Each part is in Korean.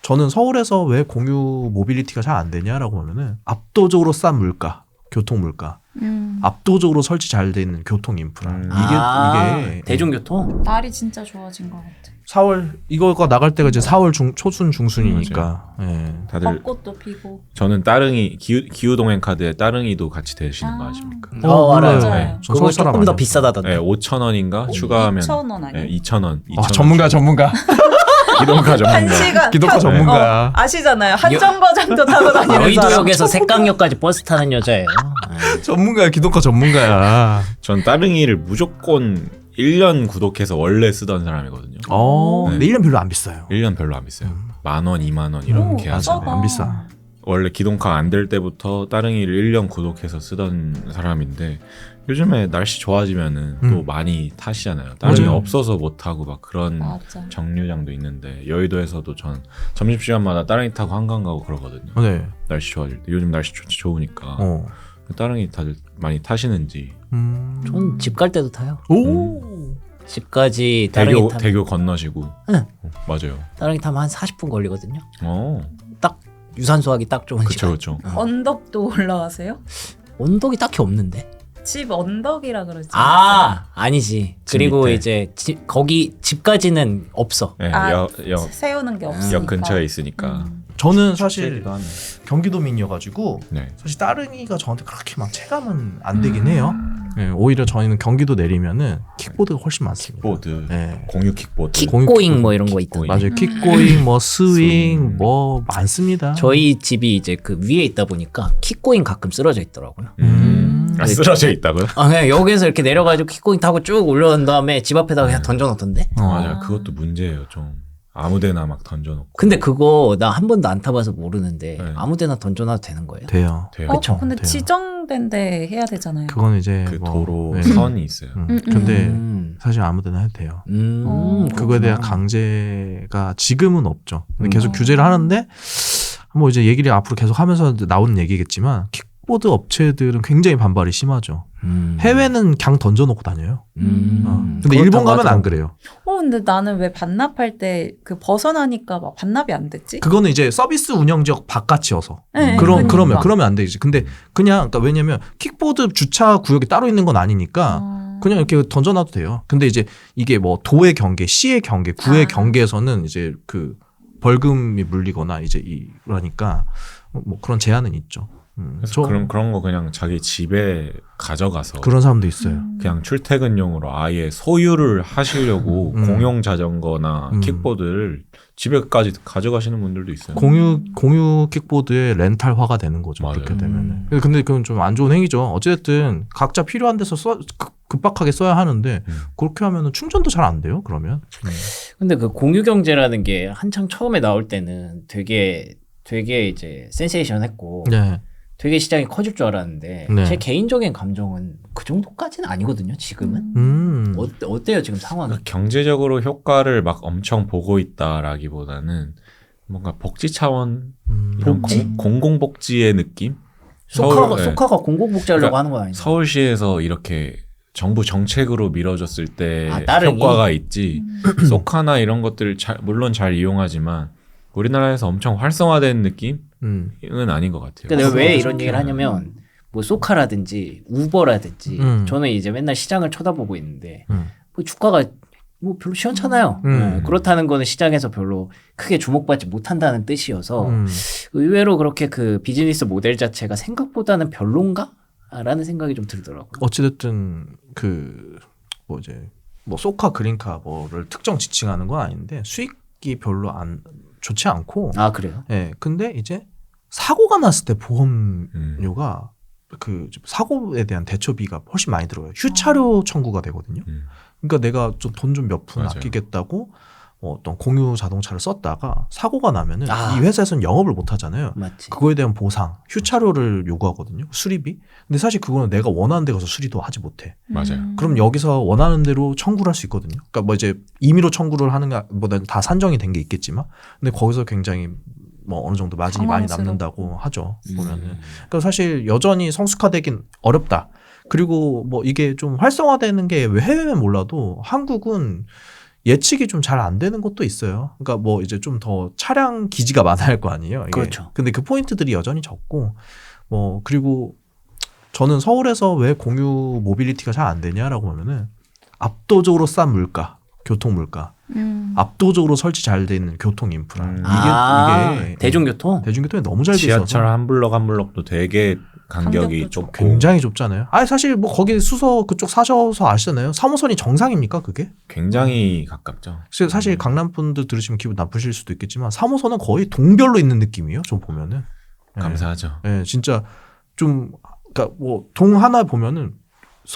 저는 서울에서 왜 공유 모빌리티가 잘 안 되냐라고 하면은 압도적으로 싼 물가, 교통 물가, 압도적으로 설치 잘 돼 있는 교통 인프라. 이게 대중교통 날이 진짜 좋아진 것 같아. 4월 이거가 나갈 때가 이제 4월 초순 중순이니까. 예. 다들 벚꽃도 피고. 저는 따릉이 기후동행 카드에 따릉이도 같이 되시는 거 아십니까? 알아요. 맞아요. 전 그거 서울 사람 조금 더 아니어서. 비싸다던데. 네, 5,000원인가 추가하면 2,000원 아니야? 네, 2,000원. 전문가. 기동카 전문가. 1시간 기독교 전문가야. 아시잖아요. 한정거장도 타고 다니는 사람. 여의도역에서 색강역까지 버스 타는 여자예요. 전문가야, 기독교 전문가야. 전 따릉이를 무조건 1년 구독해서 원래 쓰던 사람이거든요. 근데 1년 별로 안 비싸요. 1년 별로 안 비싸요. 10,000원, 20,000원 이런 계약. 맞아, 안 비싸. 원래 기동카 안 될 때부터 따릉이를 1년 구독해서 쓰던 사람인데 요즘에 날씨 좋아지면은 또 많이 타시잖아요. 따릉이 맞아요. 없어서 못 타고 막 그런 맞아. 정류장도 있는데 여의도에서도 전 점심시간마다 따릉이 타고 한강 가고 그러거든요. 네. 날씨 좋아질 때. 요즘 날씨 좋으니까 어. 따릉이 다들 많이 타시는지. 전 집 갈 때도 타요. 오. 집까지 따릉이 타면 대교 건너시고. 응. 맞아요. 따릉이 타면 한 40분 걸리거든요. 딱 유산소하기 딱 좋은 시간. 그쵸. 언덕도 올라가세요? 언덕이 딱히 없는데. 집 언덕이라 그러지. 아니지. 집 그리고 밑에. 이제 거기 집까지는 없어. 네, 세우는 게 없으니까. 역 근처에 있으니까. 저는 사실 경기도민이어가지고 네. 사실 따릉이가 저한테 그렇게 막 체감은 안 되긴 해요. 네, 오히려 저희는 경기도 내리면은 킥보드가 훨씬 많습니다. 킥보드, 네. 공유 킥보드. 킥고잉 뭐 이런 거 있던. 맞아요. 킥고잉, 뭐 스윙, 뭐 많습니다. 저희 집이 이제 그 위에 있다 보니까 킥고잉 가끔 쓰러져 있더라고요. 쓰러져 있다고요? 그냥 여기에서 이렇게 내려가지고 킥고잉 타고 쭉 올라온 다음에 집 앞에다가 그냥 던져놓던데. 맞아요. 그것도 문제예요. 좀 아무데나 막 던져놓고. 근데 그거 나 한 번도 안 타봐서 모르는데 네. 아무데나 던져놔도 되는 거예요? 돼요. 돼요. 그쵸. 근데 돼요. 지정된 데 해야 되잖아요. 그건 이제 그 뭐, 도로 네. 선이 있어요. 근데 음. 사실 아무데나 해도 돼요. 그거에 그렇구나. 대한 강제가 지금은 없죠. 근데 계속 규제를 하는데 뭐 이제 얘기를 앞으로 계속 하면서 나오는 얘기겠지만 킥보드 업체들은 굉장히 반발이 심하죠. 해외는 그냥 던져놓고 다녀요. 근데 일본 가면 안 그래요. 근데 나는 왜 반납할 때 그 벗어나니까 막 반납이 안 됐지? 그거는 이제 서비스 운영 지역 바깥이어서 네, 그러면 안 되지. 근데 그냥 그러니까 왜냐면 킥보드 주차 구역이 따로 있는 건 아니니까 그냥 이렇게 던져놔도 돼요. 근데 이제 이게 뭐 도의 경계, 시의 경계, 구의 경계에서는 이제 그 벌금이 물리거나 이제 이러니까 뭐 그런 제한은 있죠. 그래서 그런 거 그냥 자기 집에 가져가서 그런 사람도 있어요. 그냥 출퇴근용으로 아예 소유를 하시려고 공용 자전거나 킥보드를 집에까지 가져가시는 분들도 있어요. 공유 킥보드의 렌탈화가 되는 거죠. 맞아요. 그렇게 되면은. 근데 그건 좀 안 좋은 행위죠. 어쨌든 각자 필요한 데서 급박하게 써야 하는데 그렇게 하면은 충전도 잘 안 돼요. 그러면. 근데 그 공유 경제라는 게 한창 처음에 나올 때는 되게 이제 센세이션했고 네. 되게 시장이 커질 줄 알았는데 네. 제 개인적인 감정은 그 정도까지는 아니거든요. 지금은. 어때요 지금 상황이? 그러니까 경제적으로 효과를 막 엄청 보고 있다라기보다는 뭔가 복지 차원 이런 공공복지의 느낌? 소카가 공공복지하려고 그러니까 하는 건 아니죠. 서울시에서 이렇게 정부 정책으로 밀어줬을 때 따릉이? 효과가 있지. 소카나 이런 것들을 물론 잘 이용하지만 우리나라에서 엄청 활성화된 느낌은 아닌 것 같아요. 근데 내가 왜 이런 얘기를 하냐면 뭐 소카라든지 우버라든지 저는 이제 맨날 시장을 쳐다보고 있는데 뭐 주가가 뭐 별로 시원찮아요. 그렇다는 거는 시장에서 별로 크게 주목받지 못한다는 뜻이어서 의외로 그렇게 그 비즈니스 모델 자체가 생각보다는 별론가? 라는 생각이 좀 들더라고요. 어찌됐든 그 뭐 이제 뭐 소카 그린카 뭐를 특정 지칭하는 건 아닌데 수익이 별로 안 좋지 않고. 그래요? 예. 근데 이제 사고가 났을 때 보험료가 그 사고에 대한 대처비가 훨씬 많이 들어가요. 휴차료 청구가 되거든요. 그러니까 내가 좀 돈 좀 몇 푼 아끼겠다고 어떤 공유 자동차를 썼다가 사고가 나면은 이 회사에서는 영업을 못 하잖아요. 맞지. 그거에 대한 보상, 휴차료를 요구하거든요. 수리비. 근데 사실 그거는 내가 원하는 데 가서 수리도 하지 못해. 맞아요. 그럼 여기서 원하는 대로 청구를 할 수 있거든요. 그러니까 뭐 이제 임의로 청구를 하는 것보다는 다 산정이 된 게 있겠지만, 근데 거기서 굉장히 뭐 어느 정도 마진이 많이 남는다고 하죠. 보면은. 그러니까 사실 여전히 성숙화되긴 어렵다. 그리고 뭐 이게 좀 활성화되는 게 왜 해외면 몰라도 한국은 예측이 좀 잘 안 되는 것도 있어요. 그러니까 뭐 이제 좀 더 차량 기지가 많아야 할 거 아니에요. 이게. 그렇죠. 근데 그 포인트들이 여전히 적고 뭐 그리고 저는 서울에서 왜 공유 모빌리티가 잘 안 되냐라고 하면은 압도적으로 싼 물가, 교통 물가, 압도적으로 설치 잘 돼 있는 교통 인프라. 이게 대중교통이 너무 잘 돼 있어서 지하철 한 블럭 한 블럭도 되게 간격이 간격도 좁고 굉장히 좁잖아요. 아니 사실 뭐 거기 수서 그쪽 사셔서 아시잖아요. 3호선이 정상입니까 그게? 굉장히 가깝죠. 사실 강남 분들 들으시면 기분 나쁘실 수도 있겠지만 3호선은 거의 동별로 있는 느낌이에요. 좀 보면은. 감사하죠. 예, 진짜 좀 그러니까 뭐 동 하나 보면은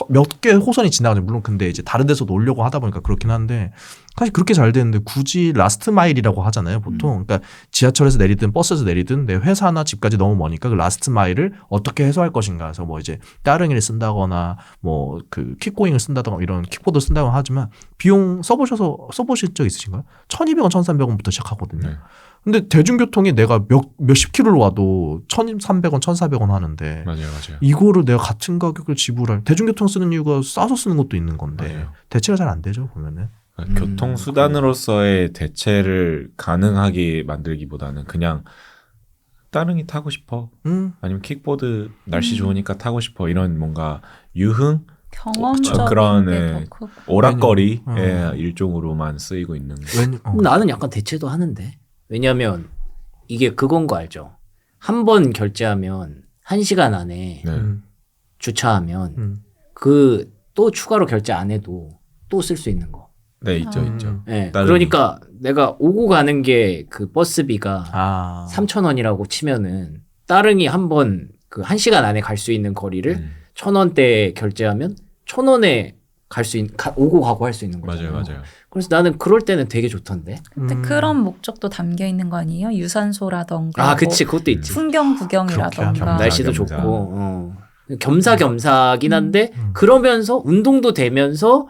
몇 개 호선이 지나가죠. 물론 근데 이제 다른 데서 놀려고 하다 보니까 그렇긴 한데 사실 그렇게 잘 되는데 굳이 라스트 마일이라고 하잖아요. 보통 그러니까 지하철에서 내리든 버스에서 내리든 내 회사나 집까지 너무 머니까 그 라스트 마일을 어떻게 해소할 것인가 해서 뭐 이제 따릉이를 쓴다거나 뭐 그 킥고잉을 쓴다거나 이런 킥보드를 쓴다거나 하지만 비용 써보실 적 있으신가요? 1,200원, 1,300원부터 시작하거든요. 네. 근데 대중교통이 내가 몇십 킬로를 와도 1,300원, 1,400원 하는데 맞아요. 이거를 내가 같은 가격을 지불할 대중교통 쓰는 이유가 싸서 쓰는 것도 있는 건데 맞아요. 대체가 잘 안 되죠 보면은. 교통수단으로서의 대체를 가능하게 만들기보다는 그냥 따릉이 타고 싶어. 아니면 킥보드 날씨 좋으니까 타고 싶어. 이런 뭔가 유흥? 경험적인 그런 게 더 크고. 오락거리의 일종으로만 쓰이고 있는 거. 나는 약간 대체도 하는데. 왜냐하면 이게 그건 거 알죠? 한 번 결제하면 1시간 안에 네. 주차하면 그 또 추가로 결제 안 해도 또 쓸 수 있는 거. 네, 있죠. 네. 따릉이. 그러니까 내가 오고 가는 게 그 버스비가 3,000원이라고 치면은 따릉이 한 번 그 1시간 안에 갈 수 있는 거리를 1,000원대 결제하면 1,000원에 갈 수 있는 오고 가고 할 수 있는 거잖아요. 맞아요. 그래서 나는 그럴 때는 되게 좋던데. 근데 그런 목적도 담겨 있는 거 아니에요? 유산소라던가 아, 그치, 그것도 있지. 풍경 구경이라던가 겸사, 날씨도 겸사. 좋고, 겸사겸사긴 한데 그러면서 운동도 되면서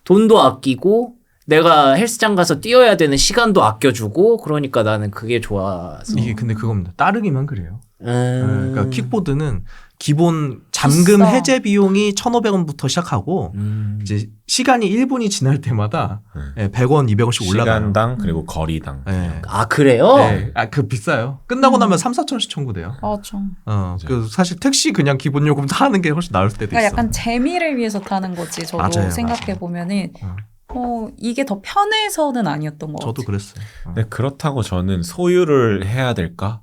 돈도 아끼고 내가 헬스장 가서 뛰어야 되는 시간도 아껴주고 그러니까 나는 그게 좋아서. 이게 근데 그겁니다. 따르기만 그래요. 그러니까 킥보드는 기본 잠금 비싸. 해제 비용이 1,500원부터 시작하고 이제 시간이 1분이 지날 때마다 100원, 200원씩 올라가요. 시간당 그리고 거리당. 네. 아, 그래요? 네. 그 비싸요. 끝나고 나면 3,000~4,000원씩 청구돼요. 맞아. 그 사실 택시 그냥 기본 요금 하는 게 훨씬 나을 때도 그러니까 있어. 약간 재미를 위해서 타는 거지. 저도 맞아요, 생각해 보면은 이게 더 편해서는 아니었던 것 저도 같아요. 그랬어요. 근데 그렇다고 저는 소유를 해야 될까?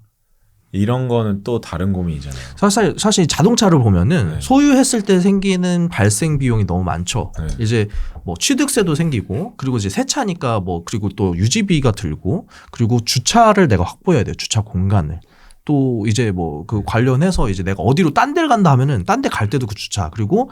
이런 거는 또 다른 고민이잖아요. 사실 자동차를 보면은 네. 소유했을 때 생기는 발생 비용이 너무 많죠. 네. 이제 뭐 취득세도 생기고 그리고 이제 새 차니까 뭐 그리고 또 유지비가 들고 그리고 주차를 내가 확보해야 돼요. 주차 공간을. 또 이제 뭐 그 관련해서 이제 내가 어디로 딴 데를 간다 하면은 딴 데 갈 때도 그 주차 그리고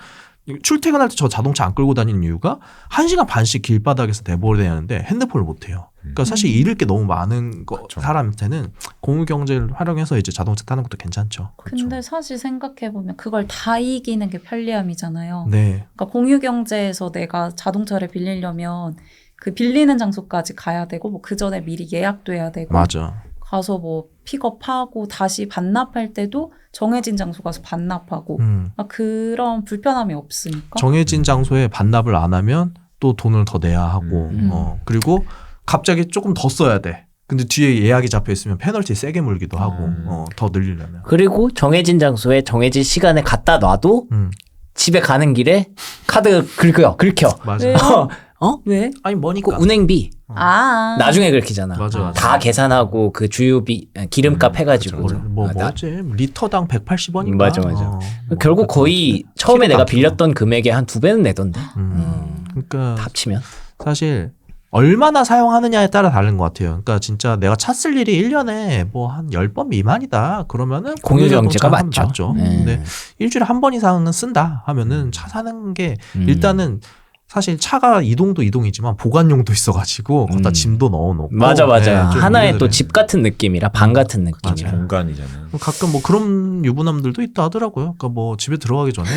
출퇴근할 때 저 자동차 안 끌고 다니는 이유가 1시간 반씩 길바닥에서 내버려야 하는데 핸드폰을 못 해요. 그러니까 사실 잃을 게 너무 많은 그렇죠. 사람한테는 공유 경제를 활용해서 이제 자동차 타는 것도 괜찮죠. 근데 사실 생각해 보면 그걸 다 이기는 게 편리함이잖아요. 네. 그러니까 공유 경제에서 내가 자동차를 빌리려면 그 빌리는 장소까지 가야 되고 뭐 그 전에 미리 예약도 해야 되고 맞아. 가서 뭐 픽업하고 다시 반납할 때도 정해진 장소 가서 반납하고 그런 불편함이 없으니까. 정해진 장소에 반납을 안 하면 또 돈을 더 내야 하고 그리고 갑자기 조금 더 써야 돼. 근데 뒤에 예약이 잡혀 있으면 페널티 세게 물기도 하고 더 늘리려면. 그리고 정해진 장소에 정해진 시간에 갖다 놔도 집에 가는 길에 카드 긁혀. 맞아. 왜요? 왜? 아니 그 뭐니까. 운행비 나중에 나중에 긁히잖아. 맞아. 다 계산하고 그 주유비 기름값 해가지고. 뭐지? 리터당 180원인가? 맞아. 결국 거의 처음에 내가 빌렸던 금액의 한 2배는 내던데. 그러니까 합치면. 사실 얼마나 사용하느냐에 따라 다른 것 같아요. 그러니까 진짜 내가 차 쓸 일이 1년에 뭐 한 10번 미만이다. 그러면은 공유 경제가 자동차 맞죠. 근데 일주일에 한 번 이상은 쓴다 하면은 차 사는 게 일단은 사실 차가 이동도 이동이지만 보관용도 있어가지고 거기다 짐도 넣어놓고 맞아. 좀 하나의 또 이래저래. 집 같은 느낌이라 방 같은 느낌이라. 공간이잖아요. 가끔 뭐 그런 유부남들도 있다 하더라고요. 그러니까 뭐 집에 들어가기 전에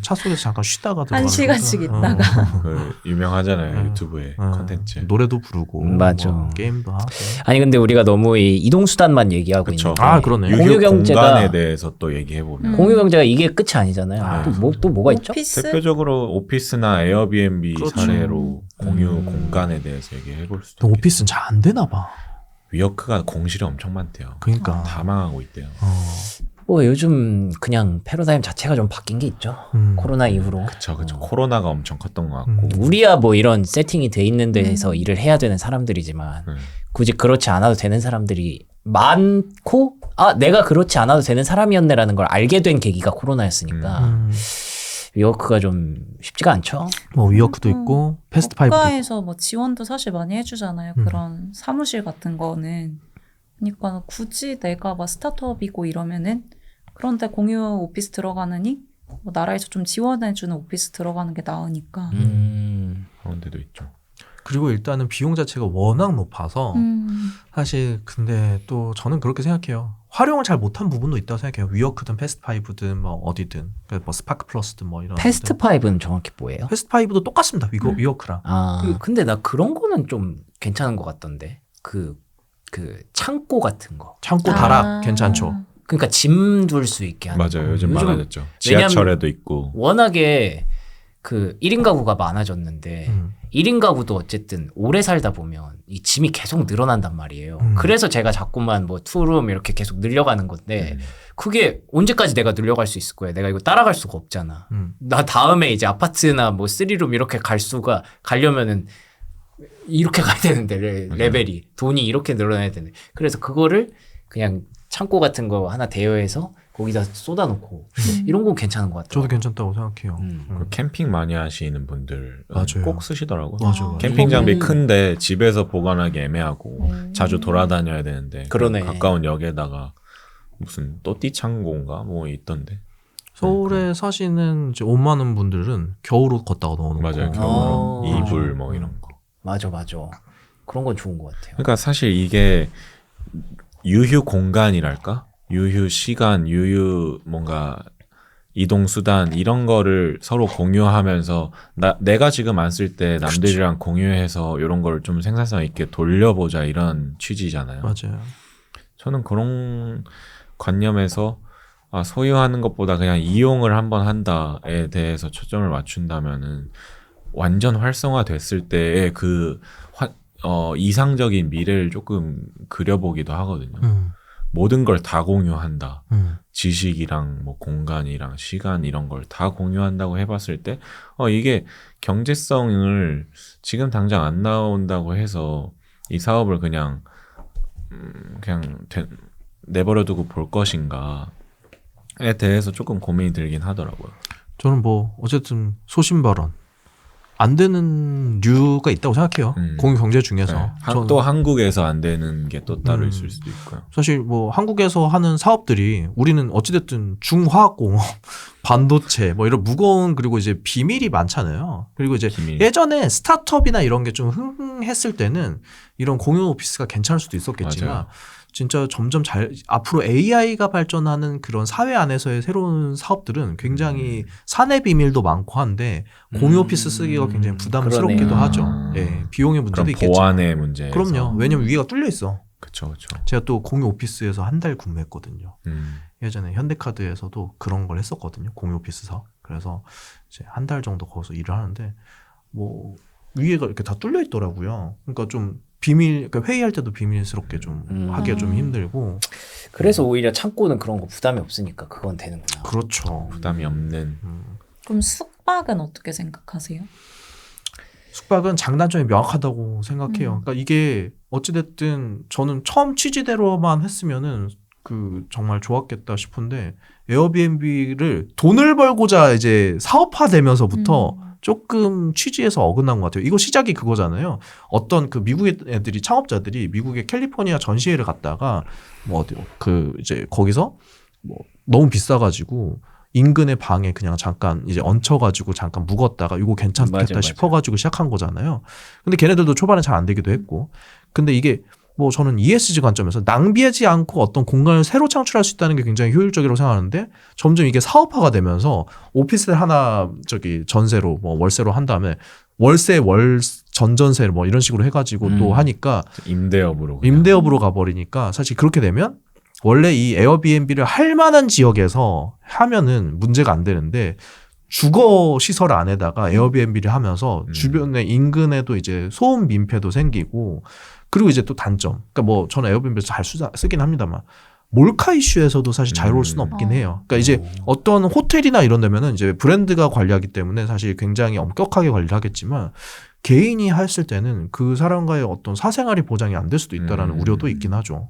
차 속에서 잠깐 쉬다가 들어가는 1시간씩 거죠. 있다가. 그 유명하잖아요. 유튜브에 컨텐츠. 노래도 부르고 맞아. 뭐 게임도 하고. 아니 근데 우리가 너무 이 이동 수단만 얘기하고 그쵸. 있는데. 아, 그러네. 공유 유휴 경제가- 공간에 대해서 또 얘기해 보면 공유 경제가 이게 끝이 아니잖아요. 또 뭐가 있죠? 오피스? 대표적으로 오피스나 에어비앤비 에어비앤비 그렇죠. 사례로 공유 공간에 대해서 얘기해 볼 수도 근데 있겠네요. 오피스는 잘 안 되나 봐. 위워크가 공실이 엄청 많대요. 그러니까 다 망하고 있대요. 뭐 요즘 그냥 패러다임 자체가 좀 바뀐 게 있죠. 코로나 이후로. 그쵸. 코로나가 엄청 컸던 것 같고. 우리야 뭐 이런 세팅이 돼 있는 데에서 일을 해야 되는 사람들이지만 굳이 그렇지 않아도 되는 사람들이 많고 내가 그렇지 않아도 되는 사람이었네라는 걸 알게 된 계기가 코로나였으니까 위워크가 좀 쉽지가 않죠. 뭐 위워크도 있고 패스트파이브도 있고. 국가에서 뭐 지원도 사실 많이 해주잖아요. 그런 사무실 같은 거는. 그러니까 굳이 내가 막 스타트업이고 이러면은 그런데 공유 오피스 들어가느니 뭐 나라에서 좀 지원해주는 오피스 들어가는 게 나으니까. 그런 데도 있죠. 그리고 일단은 비용 자체가 워낙 높아서 사실 근데 또 저는 그렇게 생각해요. 활용을 잘 못한 부분도 있다고 생각해요. 위워크든 패스트파이브든 뭐 어디든 뭐 스파크 플러스든 뭐 이런. 패스트파이브는 정확히 뭐예요? 패스트파이브도 똑같습니다. 위워크랑. 근데 나 그런 거는 좀 괜찮은 것 같던데. 그 창고 같은 거. 창고 다락 괜찮죠. 그러니까 짐 둘 수 있게 하는 맞아요. 거. 요즘 많아졌죠. 지하철에도 있고. 워낙에 그 1인 가구가 많아졌는데 1인 가구도 어쨌든 오래 살다 보면 이 짐이 계속 늘어난단 말이에요. 그래서 제가 자꾸만 뭐 투룸 이렇게 계속 늘려가는 건데 그게 언제까지 내가 늘려갈 수 있을 거야. 내가 이거 따라갈 수가 없잖아. 나 다음에 이제 아파트나 뭐 3룸 이렇게 가려면은 이렇게 가야 되는데 레벨이 돈이 이렇게 늘어나야 되는데 그래서 그거를 그냥 창고 같은 거 하나 대여해서 거기다 쏟아놓고 이런 건 괜찮은 것 같아요. 저도 괜찮다고 생각해요. 그 캠핑 많이 하시는 분들 맞아요. 꼭 쓰시더라고요. 맞아요. 캠핑 장비 큰데 집에서 보관하기 애매하고 자주 돌아다녀야 되는데 그러네. 가까운 역에다가 무슨 또띠 창고인가 뭐 있던데. 서울에 사시는 이제 5만 원 분들은 겨울옷 걷다가 넣어놓고. 맞아요. 겨울옷, 이불 뭐 이런 거. 맞아. 그런 건 좋은 것 같아요. 그러니까 사실 이게 유휴 공간이랄까? 유휴 시간, 유휴 뭔가 이동 수단 이런 거를 서로 공유하면서 내가 지금 안 쓸 때 남들이랑 공유해서 이런 걸 좀 생산성 있게 돌려보자 이런 취지잖아요. 맞아요. 저는 그런 관념에서 소유하는 것보다 그냥 이용을 한번 한다에 대해서 초점을 맞춘다면은 완전 활성화됐을 때의 그 이상적인 미래를 조금 그려보기도 하거든요. 모든 걸 다 공유한다. 지식이랑 뭐 공간이랑 시간 이런 걸 다 공유한다고 해봤을 때 이게 경제성을 지금 당장 안 나온다고 해서 이 사업을 그냥 내버려두고 볼 것인가에 대해서 조금 고민이 들긴 하더라고요. 저는 뭐 어쨌든 소신 발언 안 되는 류가 있다고 생각해요. 공유 경제 중에서. 네. 또 한국에서 안 되는 게 또 따로 있을 수도 있고요. 사실 뭐 한국에서 하는 사업들이 우리는 어찌됐든 중화학공업, 반도체 뭐 이런 무거운 그리고 이제 비밀이 많잖아요. 그리고 이제 예전에 스타트업이나 이런 게 좀 흥했을 때는 이런 공유 오피스가 괜찮을 수도 있었겠지만 맞아요. 진짜 점점 앞으로 AI가 발전하는 그런 사회 안에서의 새로운 사업들은 굉장히 사내 비밀도 많고 한데 공유 오피스 쓰기가 굉장히 부담스럽기도 그러네요. 하죠. 예, 비용의 문제도 그럼 있겠죠. 보안의 문제. 그럼요. 왜냐면 위가 뚫려 있어. 그렇죠. 제가 또 공유 오피스에서 한 달 근무했거든요. 예전에 현대카드에서도 그런 걸 했었거든요. 공유 오피스 사업. 그래서 이제 한 달 정도 거기서 일을 하는데 뭐 위에가 이렇게 다 뚫려 있더라고요. 그러니까 좀 그러니까 회의할 때도 비밀스럽게 좀 하기가 좀 힘들고. 그래서 오히려 창고는 그런 거 부담이 없으니까 그건 되는구나. 그렇죠. 부담이 없는. 그럼 숙박은 어떻게 생각하세요? 숙박은 장단점이 명확하다고 생각해요. 그러니까 이게 어찌됐든 저는 처음 취지대로만 했으면은 정말 좋았겠다 싶은데 에어비앤비를 돈을 벌고자 이제 사업화되면서부터 조금 취지에서 어긋난 것 같아요. 이거 시작이 그거잖아요. 어떤 그 미국의 애들이 창업자들이 미국의 캘리포니아 전시회를 갔다가 뭐 이제 거기서 뭐 너무 비싸가지고 인근의 방에 그냥 잠깐 이제 얹혀가지고 잠깐 묵었다가 이거 괜찮겠다 싶어가지고 시작한 거잖아요. 근데 걔네들도 초반에 잘 안 되기도 했고. 근데 이게 뭐 저는 ESG 관점에서 낭비하지 않고 어떤 공간을 새로 창출할 수 있다는 게 굉장히 효율적이라고 생각하는데 점점 이게 사업화가 되면서 오피스를 하나 전세로 뭐 월세로 한 다음에 월세 전전세 뭐 이런 식으로 해가지고 또 하니까 임대업으로 가버리니까 사실 그렇게 되면 원래 이 에어비앤비를 할 만한 지역에서 하면은 문제가 안 되는데 주거 시설 안에다가 에어비앤비를 하면서 주변의 인근에도 이제 소음 민폐도 생기고 그리고 이제 또 단점. 그러니까 뭐 저는 에어비앤비를 잘 쓰긴 합니다만 몰카 이슈에서도 사실 자유로울 수는 없긴 해요. 그러니까 이제 어떤 호텔이나 이런 데면은 이제 브랜드가 관리하기 때문에 사실 굉장히 엄격하게 관리를 하겠지만 개인이 했을 때는 그 사람과의 어떤 사생활이 보장이 안 될 수도 있다라는 우려도 있긴 하죠.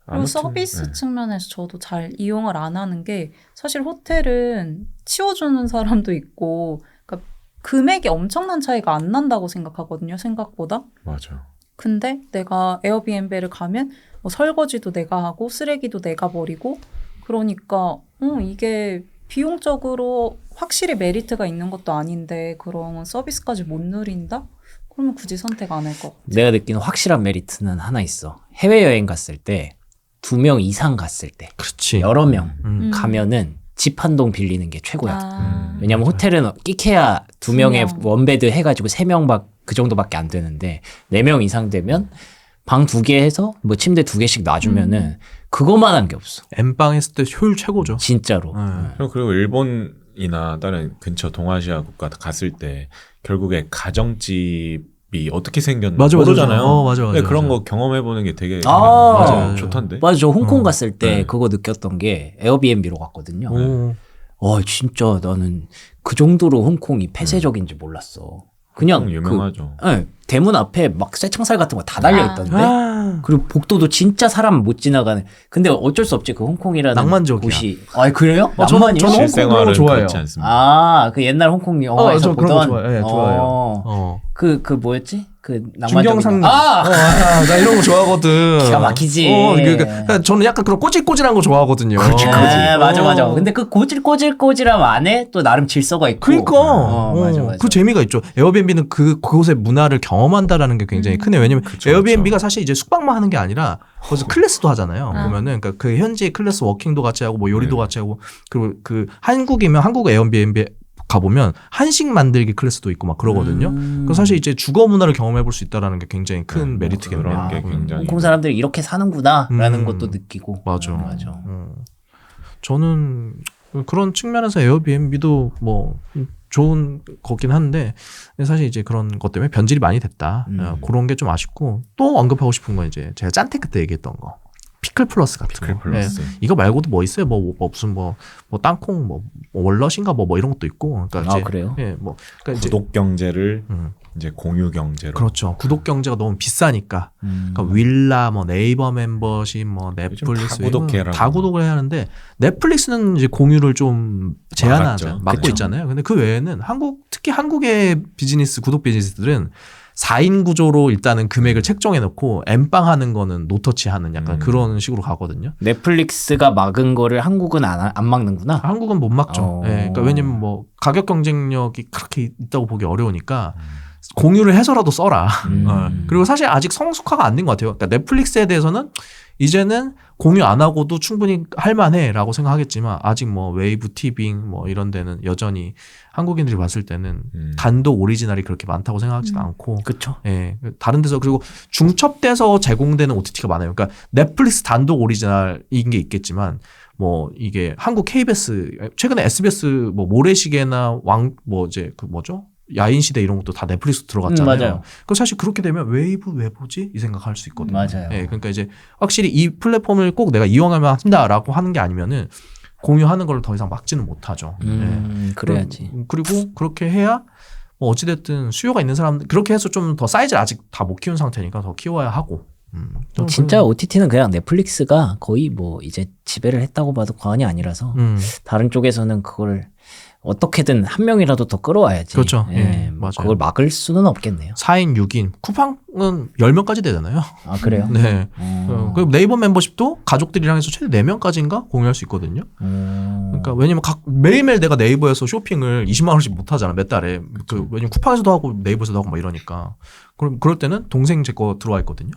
그리고 서비스 측면에서 저도 잘 이용을 안 하는 게 사실 호텔은 치워주는 사람도 있고 그러니까 금액이 엄청난 차이가 안 난다고 생각하거든요. 생각보다. 맞아. 근데 내가 에어비앤비를 가면 뭐 설거지도 내가 하고 쓰레기도 내가 버리고 그러니까 이게 비용적으로 확실히 메리트가 있는 것도 아닌데 그런 서비스까지 못 누린다? 그러면 굳이 선택 안 할 것 같아. 내가 느끼는 확실한 메리트는 하나 있어. 해외여행 갔을 때 2명 이상 갔을 때 그렇지. 여러 명 가면은 집 한 동 빌리는 게 최고야. 왜냐면 호텔은 끼케야 2명의 원베드 해가지고 3명 그 정도밖에 안 되는데 4명 이상 되면 방 2개 해서 뭐 침대 2개씩 놔주면은 그것만 한 게 없어. N방 했을 때 효율 최고죠. 진짜로. 그리고 일본이나 다른 근처 동아시아 국가 갔을 때 결국에 가정집이 어떻게 생겼나 모르잖아요. 맞아. 근데 그런 거 경험해보는 게 되게 맞아. 좋던데. 맞아. 저 홍콩 갔을 때 그거 느꼈던 게 에어비앤비로 갔거든요. 진짜 나는 그 정도로 홍콩이 폐쇄적인지 몰랐어. 그냥 유명하죠. 대문 앞에 막 쇠창살 같은 거 다 달려 있던데. 그리고 복도도 진짜 사람 못 지나가는. 근데 어쩔 수 없지. 그 홍콩이라는 낭만적이야. 곳이. 그래요? 저는 낭만이요? 홍콩 그런 거 좋아해요. 그렇지 않습니다. 그 옛날 홍콩 영화에서 저 그런 거 보던. 좋아해요. 좋아요. 그 뭐였지? 그 낭만적인. 중경상리. 나 이런 거 좋아하거든. 기가 막히지. 그러니까 저는 약간 그런 꼬질꼬질한 거 좋아하거든요. 맞아. 근데 그 꼬질꼬질함 안에 또 나름 질서가 있고. 그러니까. 맞아. 그 재미가 있죠. 에어비앤비는 그곳의 문화를 경험한다는 게 굉장히 크네요. 왜냐면 에어비앤비가 사실 이제 숙박만 하는 게 아니라 거기서 클래스도 하잖아요. 보면은 그러니까 그 현지 클래스 워킹도 같이 하고 뭐 요리도 같이 하고 그리고 그 한국이면 한국 에어비앤비 가보면 한식 만들기 클래스도 있고 막 그러거든요. 그래서 사실 이제 주거 문화를 경험해볼 수 있다라는 게 굉장히 큰 메리트겠네요. 그런 게 굉장히 홍콩 사람들이 이렇게 사는구나라는 것도 느끼고. 맞아. 저는 그런 측면에서 에어비앤비도 뭐 좋은 거긴 한데 사실 이제 그런 것 때문에 변질이 많이 됐다. 그런 게 좀 아쉽고 또 언급하고 싶은 건 이제 제가 짠테크 때 얘기했던 거. 피클 플러스 같은 거. 플러스. 이거 말고도 뭐 있어요? 무슨 땅콩 월넛인가 뭐 이런 것도 있고. 그러니까 이제 그래요? 그러니까 구독 경제를 이제 공유 경제로. 그렇죠. 구독 경제가 너무 비싸니까. 그러니까 윌라, 네이버 membership, 넷플릭스 다 구독을 해야 하는데 넷플릭스는 이제 공유를 좀 막고 있잖아요. 근데 그 외에는 특히 한국의 구독 비즈니스들은 4인 구조로 일단은 금액을 책정해 놓고 엠빵 하는 거는 노터치 하는 약간 그런 식으로 가거든요. 넷플릭스가 막은 거를 한국은 안 막는구나. 한국은 못 막죠. 그러니까 왜냐면 가격 경쟁력이 그렇게 있다고 보기 어려우니까 공유를 해서라도 써라. 그리고 사실 아직 성숙화가 안 된 것 같아요. 그러니까 넷플릭스에 대해서는 이제는 공유 안 하고도 충분히 할만해라고 생각하겠지만 아직 웨이브 티빙 이런 데는 여전히 한국인들이 봤을 때는 단독 오리지널이 그렇게 많다고 생각하지도 않고. 그렇죠. 예. 다른 데서 그리고 중첩돼서 제공되는 OTT가 많아요. 그러니까 넷플릭스 단독 오리지널인 게 있겠지만 이게 한국 KBS 최근에 SBS 모래시계나 이제 야인시대 이런 것도 다 넷플릭스 들어갔잖아요. 맞아요. 그 사실 그렇게 되면 웨이브 왜 보지? 이 생각할 수 있거든요. 맞아요. 예, 그러니까 이제 확실히 이 플랫폼을 꼭 내가 이용하면 한다라고 하는 게 아니면은 공유하는 걸 더 이상 막지는 못하죠. 그래야지. 그리고 그렇게 해야 어찌됐든 수요가 있는 사람들 그렇게 해서 좀 더 사이즈를 아직 다 못 키운 상태니까 더 키워야 하고. 진짜 OTT는 그냥 넷플릭스가 거의 이제 지배를 했다고 봐도 과언이 아니라서 다른 쪽에서는 그걸 어떻게든 한 명이라도 더 끌어와야지. 그렇죠. 맞아요. 그걸 막을 수는 없겠네요. 4인, 6인. 쿠팡은 10명까지 되잖아요. 그래요? 네. 그리고 네이버 멤버십도 가족들이랑 해서 최대 4명까지인가 공유할 수 있거든요. 그러니까 왜냐면 매일매일 내가 네이버에서 쇼핑을 20만 원씩 못 하잖아, 몇 달에. 왜냐면 쿠팡에서도 하고 네이버에서도 하고 이러니까. 그럴 때는 동생 제 거 들어와 있거든요.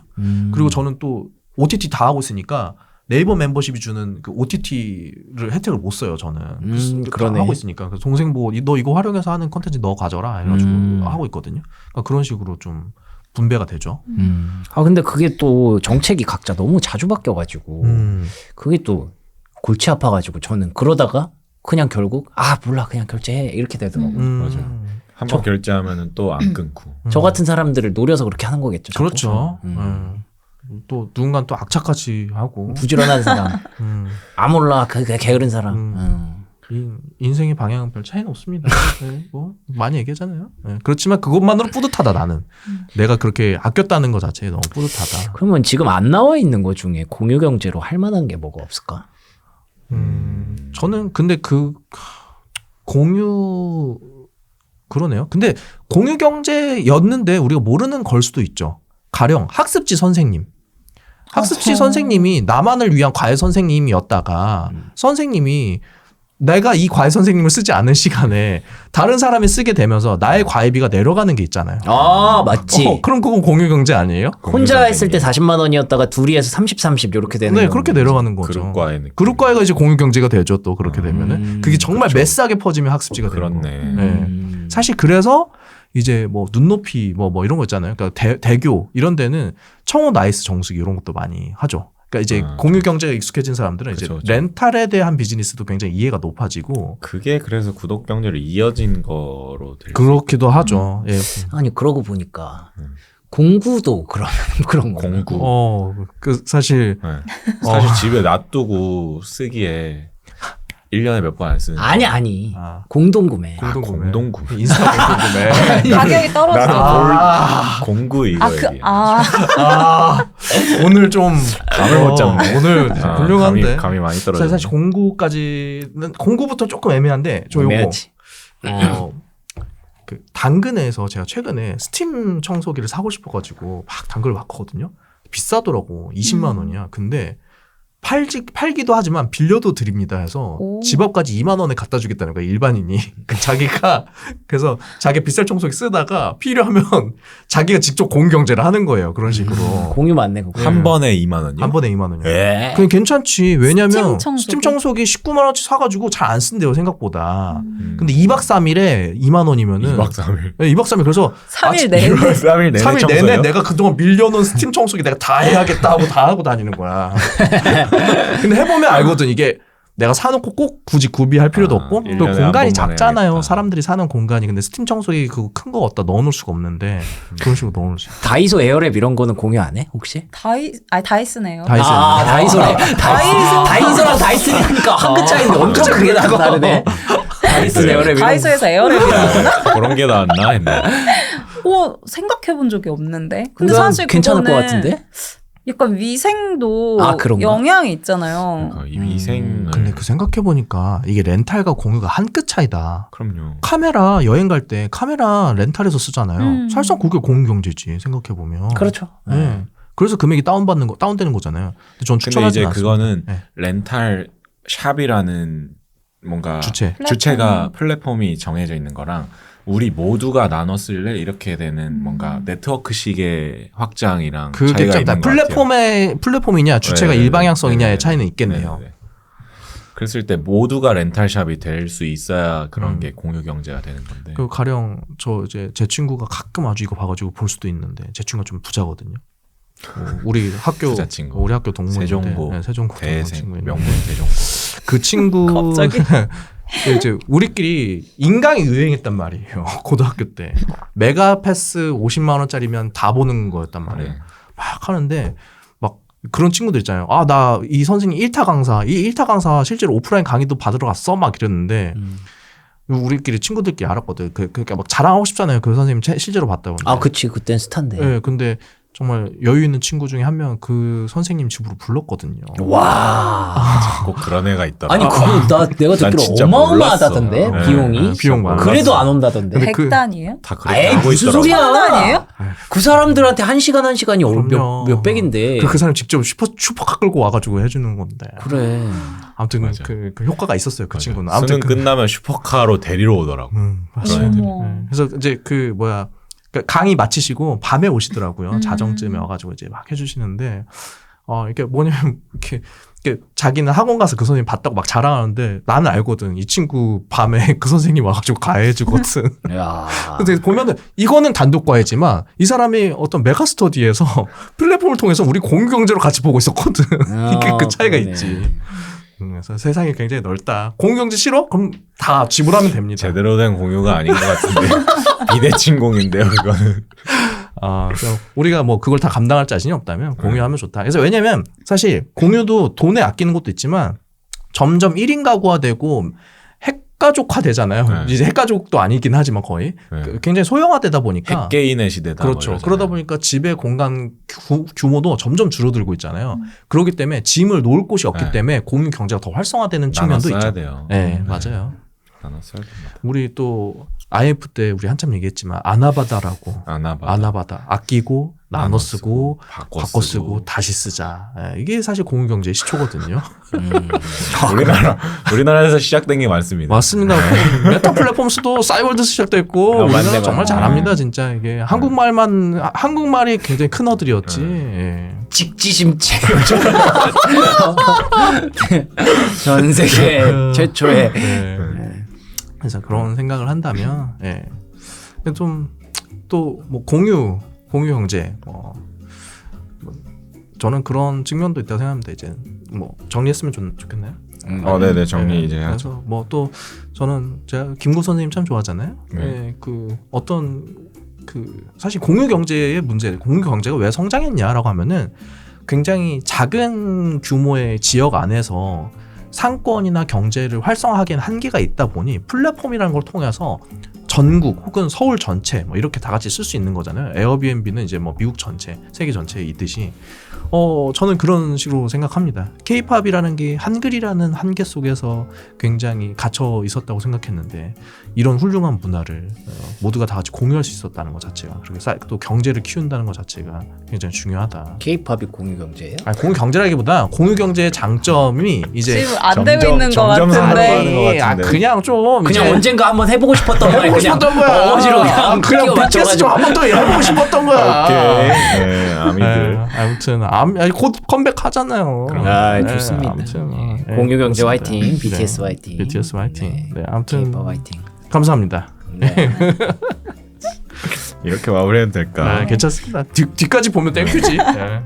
그리고 저는 또 OTT 다 하고 있으니까 네이버 멤버십이 주는 그 OTT를 혜택을 못 써요, 저는. 그러네. 하고 있으니까. 그래서 동생 보고 너 이거 활용해서 하는 컨텐츠 너 가져라 해가지고 하고 있거든요. 그러니까 그런 식으로 좀 분배가 되죠. 근데 그게 또 정책이 각자 너무 자주 바뀌어가지고 그게 또 골치 아파가지고 저는 그러다가 그냥 결국 몰라 그냥 결제해 이렇게 되더라고. 맞아요. 한 번 결제하면은 또 안 끊고. 저 같은 사람들을 노려서 그렇게 하는 거겠죠. 자꾸. 그렇죠. 또 누군가 또 악착같이 하고 부지런한 사람, 몰라 그 게으른 사람. 인생의 방향은 별 차이는 없습니다. 네, 뭐 많이 얘기하잖아요. 네, 그렇지만 그것만으로 뿌듯하다 나는. 내가 그렇게 아꼈다는 것 자체에 너무 뿌듯하다. 그러면 지금 안 나와 있는 것 중에 공유 경제로 할 만한 게 뭐가 없을까? 저는 근데 그 공유 그러네요. 근데 공유 경제였는데 우리가 모르는 걸 수도 있죠. 가령 학습지 선생님. 학습지 선생님이 나만을 위한 과외 선생님이었다가 선생님이 내가 이 과외 선생님을 쓰지 않은 시간에 다른 사람이 쓰게 되면서 나의 과외비가 내려가는 게 있잖아요. 맞지. 그럼 그건 공유 경제 아니에요? 혼자 했을 때 40만 원이었다가 둘이 해서 30 이렇게 되는 네, 그렇게 내려가는 거죠. 그룹 과외가 이제 공유 경제가 되죠. 또 그렇게 되면은 그게 정말 그렇죠. 매싸게 퍼지면 학습지가 되는 그렇네. 거고. 네. 사실 그래서 이제 뭐 눈높이 뭐 이런 거 있잖아요. 그러니까 대교 이런 데는 청호 나이스 정수기 이런 것도 많이 하죠. 그러니까 이제 공유 경제에 익숙해진 사람들은 그쵸, 이제 렌탈에 대한 비즈니스도 굉장히 이해가 높아지고 그게 그래서 구독 경제로 이어진 거로 될 그렇기도 하죠. 예. 아니 그러고 보니까 공구도 그런 거. 공구. 사실 사실 집에 놔두고 쓰기에 1년에 몇 번 안 쓰는. 아니. 공동구매. 공동구매. 인스타 공동구매. 가격이 떨어져. 공구 이거. 오늘 좀 감을 못 잡네. 오늘 훌륭한데. 감이 많이 떨어져. 사실 공구까지는 공구부터 조금 애매한데 저 요거 그 당근에서 제가 최근에 스팀 청소기를 사고 싶어가지고 막 당근을 봤거든요. 비싸더라고. 20만 원이야. 근데 팔기도 하지만 빌려도 드립니다 해서 집 앞까지 2만 원에 갖다 주겠다는 거야 일반인이. 자기가 그래서 자기 비쌀 청소기 쓰다가 필요하면 자기가 직접 공유 경제를 하는 거예요. 그런 식으로. 공유 맞네 그거. 한 번에 2만 원이요? 한 번에 2만 원이요. 그냥 괜찮지. 왜냐면 스팀 청소기 19만 원치 사가지고 잘 안 쓴대요 생각보다. 근데 2박 3일에 2만 원이면은 2박 3일. 네, 2박 3일 그래서 3일 내내 3일 내내 내가 그동안 밀려놓은 스팀 청소기 내가 다 해야겠다 하고 다 하고 다니는 거야. 근데 해보면 알거든. 이게 내가 사놓고 꼭 굳이 구비할 필요도 없고 또 공간이 작잖아요. 사람들이 사는 공간이. 근데 스팀 청소기 그거 큰 거 어디다 넣어놓을 수가 없는데 그런 식으로 넣어놓을 수 있어요. 다이소 에어랩 이런 거는 공유 안 해 혹시? 다이슨이에요. 다이소네. 다이소랑 다이슨이 하니까 한 끗 차이인데 엄청 크게 다르네. 다이슨 에어랩. 다이소에서 에어랩이라구나. 그런 게 나왔나 했네. 생각해본 적이 없는데. 근데 사실 괜찮을 것 그거는 같은데? 약간 위생도 그런가? 영향이 있잖아요. 그러니까 이 위생을. 근데 그 생각해보니까 이게 렌탈과 공유가 한 끗 차이다. 그럼요. 카메라 여행 갈 때 카메라 렌탈해서 쓰잖아요. 사실상 그게 공유 경제지 생각해보면. 그렇죠. 네. 그래서 금액이 다운되는 거잖아요. 근데 전 추천하지 않습니다. 그거는 렌탈 샵이라는 뭔가 주체가 플랫폼이 정해져 있는 거랑 우리 모두가 나눠 쓸래 이렇게 되는 뭔가 네트워크식의 확장이랑 차이가 있는 것 같아요. 플랫폼이냐 주체가 일방향성이냐의 차이는 있겠네요. 그랬을 때 모두가 렌탈샵이 될 수 있어야 그런 게 공유 경제가 되는 건데. 그 가령 제 친구가 가끔 아주 이거 봐가지고 볼 수도 있는데 제 친구가 좀 부자거든요. 우리 학교 동문인데 세종고 대생 명문 대종고. 그 친구 갑자기 이제 우리끼리 인강이 유행했단 말이에요. 고등학교 때 메가패스 50만 원짜리면 다 보는 거였단 말이에요. 막 하는데 막 그런 친구들 있잖아요. 나 이 선생님 1타 강사 실제로 오프라인 강의도 받으러 갔어 막 이랬는데 우리끼리 친구들끼리 알았거든. 그러니까 막 자랑하고 싶잖아요. 그 선생님 실제로 봤다고. 그치 그땐 스타인데. 네, 근데 정말 여유 있는 친구 중에 한 명 그 선생님 집으로 불렀거든요. 와. 꼭 그런 애가 있더라. 아니 그거 내가 듣기로 어마어마하다던데 비용이. 비용 많아. 그래도 안 온다던데. 100단이에요? 다 그렇게 하고 무슨 있더라고. 소리야? 아니에요? 그 사람들한테 한 시간이 몇 백인데. 그 사람 직접 슈퍼카 끌고 와가지고 해주는 건데. 그래. 아무튼 그 효과가 있었어요. 그 친구는. 수능 끝나면 슈퍼카로 데리러 오더라고. 맞아요. 그래서 이제 강의 마치시고 밤에 오시더라고요. 자정쯤에 와가지고 이제 막 해주시는데, 이게 뭐냐면, 이렇게 자기는 학원 가서 그 선생님 봤다고 막 자랑하는데 나는 알거든. 이 친구 밤에 그 선생님 와가지고 과외해주거든. 근데 보면은 이거는 단독 과외지만 이 사람이 어떤 메가스터디에서 플랫폼을 통해서 우리 공유 경제로 같이 보고 있었거든. 이게 그 차이가 있지. 그래서 세상이 굉장히 넓다. 공유경제 싫어? 그럼 다 지불하면 됩니다. 제대로 된 공유가 아닌 것 같은데 비대칭공인데요, 그거는. 그래서 우리가 뭐 그걸 다 감당할 자신이 없다면 공유하면 좋다. 그래서 왜냐면 사실 공유도 돈에 아끼는 것도 있지만 점점 1인 가구화되고 핵가족화 되잖아요. 네. 이제 핵가족도 아니긴 하지만 거의 네. 굉장히 소형화되다 보니까 핵개인의 시대다. 그렇죠. 뭐 그러다 보니까 집의 공간 규모도 점점 줄어들고 있잖아요. 그렇기 때문에 짐을 놓을 곳이 없기 네. 때문에 공유 경제가 더 활성화되는 측면도 나눠 써야 있죠. 돼요. 네, 맞아요. 나눠 써야 됩니다. 우리 또 IMF 때 우리 한참 얘기했지만 아나바다라고 아나바다 아끼고 나눠 쓰고 바꿔 쓰고 다시 쓰자. 이게 사실 공유 경제의 시초거든요. 우리나라에서 시작된 게 많습니다. 맞습니다. 메타 플랫폼스도 싸이월드에서 시작됐고 우리나라 맞네, 정말 맞네. 잘합니다. 진짜 이게 한국말이 굉장히 큰 어들이었지. 예. 직지심체 전 세계 최초의 네. 그래서 그런 생각을 한다면, 예. 좀 또 뭐 공유 경제, 저는 그런 측면도 있다고 생각합니다. 이제 뭐 정리했으면 좋겠나요? 네네 정리 예. 이제 하죠. 그래서 뭐 또 저는 제가 김구 선생님 참 좋아하잖아요. 네. 예, 사실 공유 경제의 문제, 공유 경제가 왜 성장했냐라고 하면은 굉장히 작은 규모의 지역 안에서 상권이나 경제를 활성화하기에는 한계가 있다 보니 플랫폼이라는 걸 통해서 전국 혹은 서울 전체 뭐 이렇게 다 같이 쓸 수 있는 거잖아요. 에어비앤비는 이제 뭐 미국 전체, 세계 전체에 있듯이 저는 그런 식으로 생각합니다. K-팝이라는 게 한글이라는 한계 속에서 굉장히 갇혀 있었다고 생각했는데 이런 훌륭한 문화를 모두가 다 같이 공유할 수 있었다는 것 자체가 그리고 또 경제를 키운다는 것 자체가 굉장히 중요하다. K-팝이 공유 경제예요? 아니, 공유 경제라기보다 공유 경제의 장점이 이제 지금 안 되고 있는 것 점점 같은데. 하는 것 같은데. 그냥 좀 그냥 이제 언젠가 한번 해보고 싶었던 거야. 해보고 싶었던 거야. 어지러 그냥 그냥 BTS 좀 한 번 더 해보고 싶었던 거야. 오케이. 네, 아미들. 아무튼 곧 컴백하잖아요. 좋습니다. 아무튼 공유 경제 그렇습니다. 화이팅, BTS 네. 화이팅, BTS 화이팅. 네, 아무튼 K-팝 화이팅. 감사합니다. 네. 이렇게 마무리해도 될까? 괜찮습니다. 뒤까지 보면 땡큐지. 네.